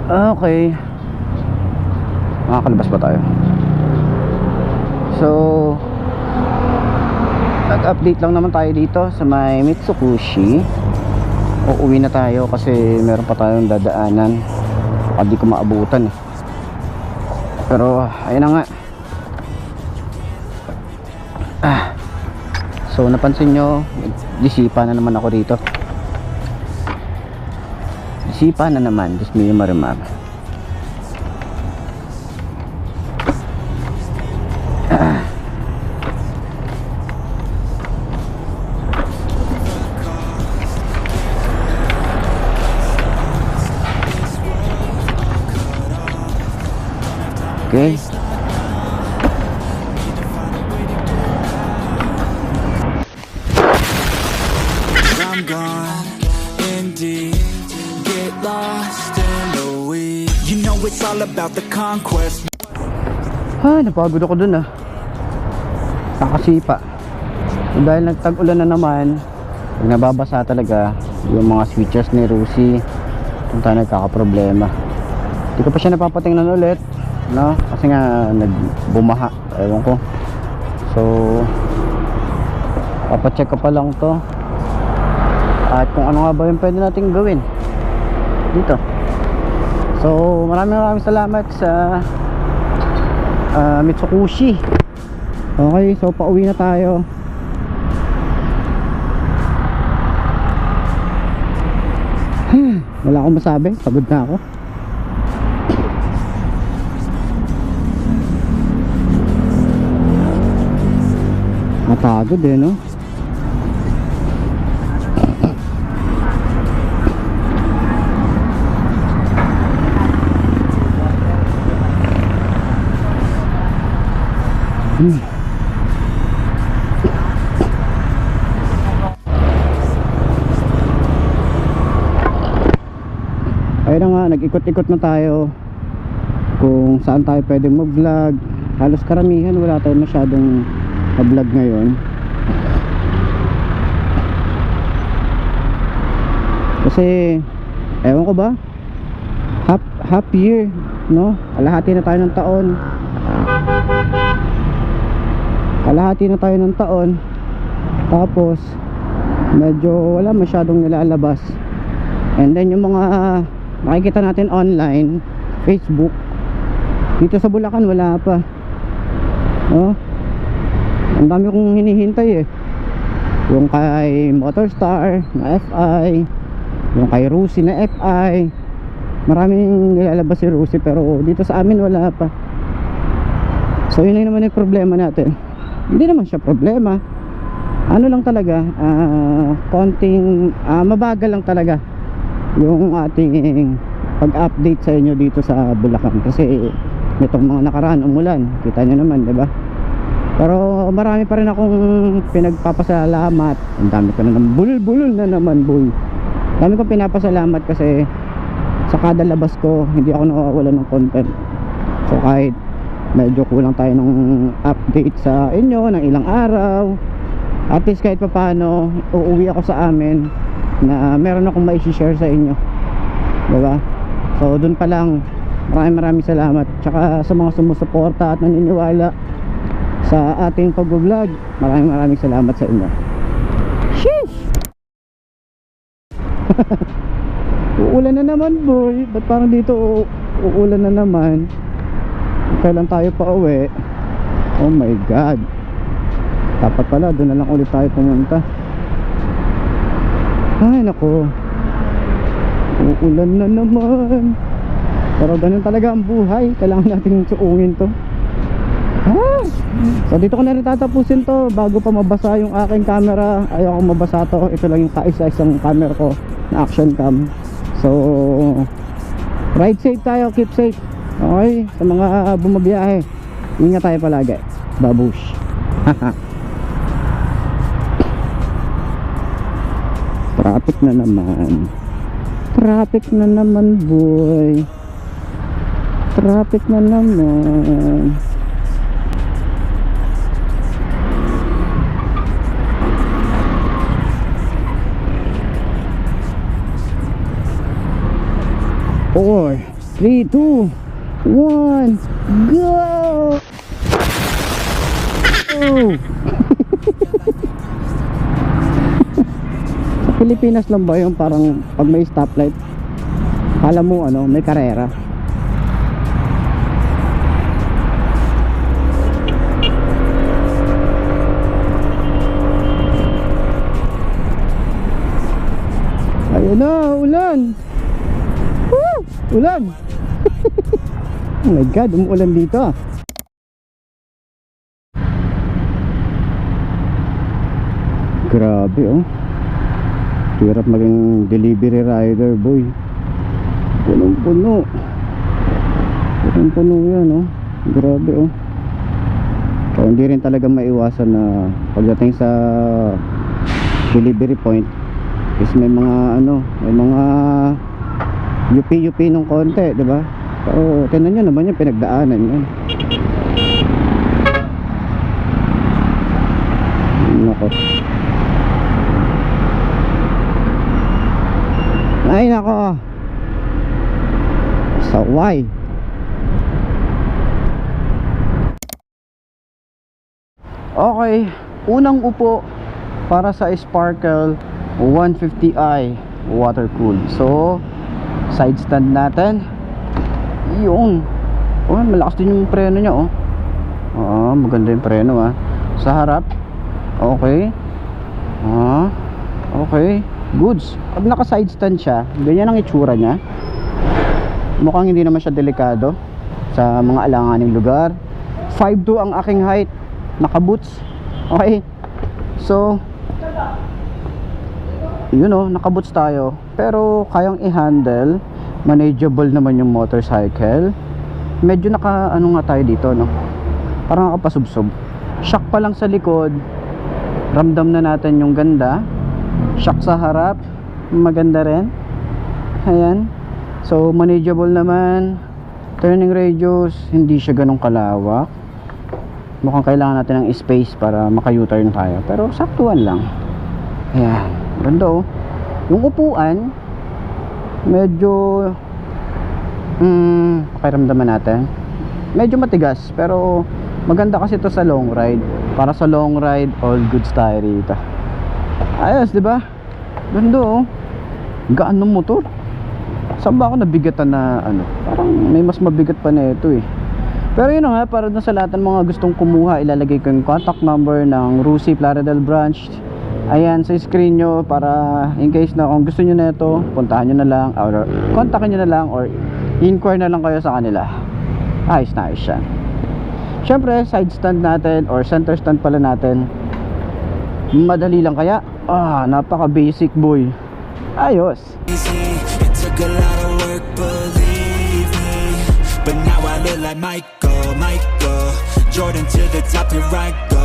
Okay, makakalabas ba tayo? So nag-update lang naman tayo dito sa may Mitsukushi. Uuwi na tayo kasi meron pa tayong dadaanan, baka di ko maabutan eh. Pero ayun na nga. So napansin nyo, disipa na naman ako dito. Disipa na naman, Diyos mio marimar. Okay. I'm gone in deep, get lost in the weeds. You know it's all about the conquest. Napagod ako dun Nakasipa. So, dahil nagtag-ulan na naman, pag nababasa talaga yung mga switches ni Rusi, kung tayo nagkakaproblema. Hindi ko pa siya napapatingnan ulit, no? Kasi nga nagbumaha, ewan ko. So papacheck ko pa lang to, at kung ano nga ba yung pwede natin gawin dito. So maraming salamat sa Mitsukushi. Okay, so pauwi na tayo. Wala akong masabi, pagod na ako. Napagod no? Ayun na nga, nag-ikot-ikot na tayo kung saan tayo pwedeng mag-vlog. Halos karamihan wala tayong masyadong vlog ngayon kasi ewan ko ba, half year, no? Kalahati na tayo ng taon. Tapos medyo wala masyadong nilalabas. And then yung mga makikita natin online, Facebook, dito sa Bulacan wala pa, no? Ang dami kong hinihintay yung kay Motorstar na FI, yung kay Rusi na FI. Maraming nilalabas si Rusi, pero dito sa amin wala pa. So yun lang naman yung problema natin. Hindi naman siya problema, ano lang talaga, konting mabagal lang talaga yung ating pag-update sa inyo dito sa Bulacan. Kasi nitong mga nakaraan umulan, kita nyo naman, diba? Pero marami pa rin akong pinagpapasalamat. Ang dami ko na naman, bulol na naman, boy. Dami kong pinapasalamat kasi sa kada labas ko, hindi ako nawawala ng content. So kahit medyo kulang tayo ng update sa inyo ng ilang araw, at least kahit pa paano uuwi ako sa amin na meron akong mai-share sa inyo, diba? So dun pa lang, maraming salamat. Tsaka sa mga sumusuporta at naniniwala sa ating pag-vlog, maraming salamat sa inyo. Sheesh! Uulan na naman, boy. Ba't parang dito uulan na naman? Kailan tayo pa uwi? Oh my God, dapat pala doon na lang ulit tayo pumunta. Ay nako, uulan na naman. Pero ganun talaga ang buhay, kailangan natin suungin to. So dito ko na rin tatapusin to bago pa mabasa yung aking camera. Ayaw ko mabasa to. Ito lang yung kaisa-isang camera ko na action cam. So ride safe tayo, keep safe. Okay, sa mga bumabiyahe, ingat tayo palagi. Babush. Traffic na naman. Traffic na naman, boy. Traffic na naman. Or 3, 2, 1, go! Oh! Sa Pilipinas lang ba yung parang pag may stoplight, kala mo ano, may karera? Ayun na, ulan! Woo! Ulan! Oh my god, umuulan dito. Grabe oh. Hirap maging delivery rider boy. Punong-puno. Punong-puno yan oh. Grabe oh. Kaya hindi rin talaga maiwasan na pagdating sa delivery point is may mga ano, may mga UP ng konti, di ba? Oo, tingnan nyo naman yung pinagdaanan yan. Nako. Ay nako. Saway. Okay, unang upo para sa Sparkle 150i water cooled. So, side stand natin. Yung malakas din yung preno niya oh. Maganda yung preno ah. Sa harap. Okay. Okay. Goods. Pag naka side stand siya, ganyan ang itsura niya. Mukhang hindi naman siya delikado sa mga alanganing lugar. 5'2" ang aking height. Naka boots. Okay. So, yun oh, naka boots tayo. Pero kayang i-handle. Manageable naman yung motorcycle. Medyo naka ano nga tayo dito no, parang nakapasubsob. Shock pa lang sa likod, ramdam na natin yung ganda. Shock sa harap, maganda rin. Ayan. So manageable naman. Turning radius, hindi siya ganong kalawak. Mukhang kailangan natin ng space para maka-U-turn tayo, pero saktuan lang. Ayan, ganda oh. Yung upuan medyo pakiramdaman natin medyo matigas, pero maganda kasi ito sa long ride. Para sa long ride, all goods tayo rito. Ayos, diba? Ganda oh. Gaan ng motor. Saan ba ako nabigatan na ano? Parang may mas mabigat pa na ito eh. Pero yun nga, para dun sa lahat ng mga gustong kumuha, ilalagay ko yung contact number ng Rusi Plaridel branch. Ayan, sa screen nyo, para in case na kung gusto nyo na ito, puntahan nyo na lang or kontakin nyo na lang or inquire na lang kayo sa kanila. Ayos na ayos yan. Syempre, side stand natin or center stand pala natin, madali lang kaya? Napaka basic boy. Ayos. It took a lot of work, believe me. But now I look like Michael Jordan to the top, here I go.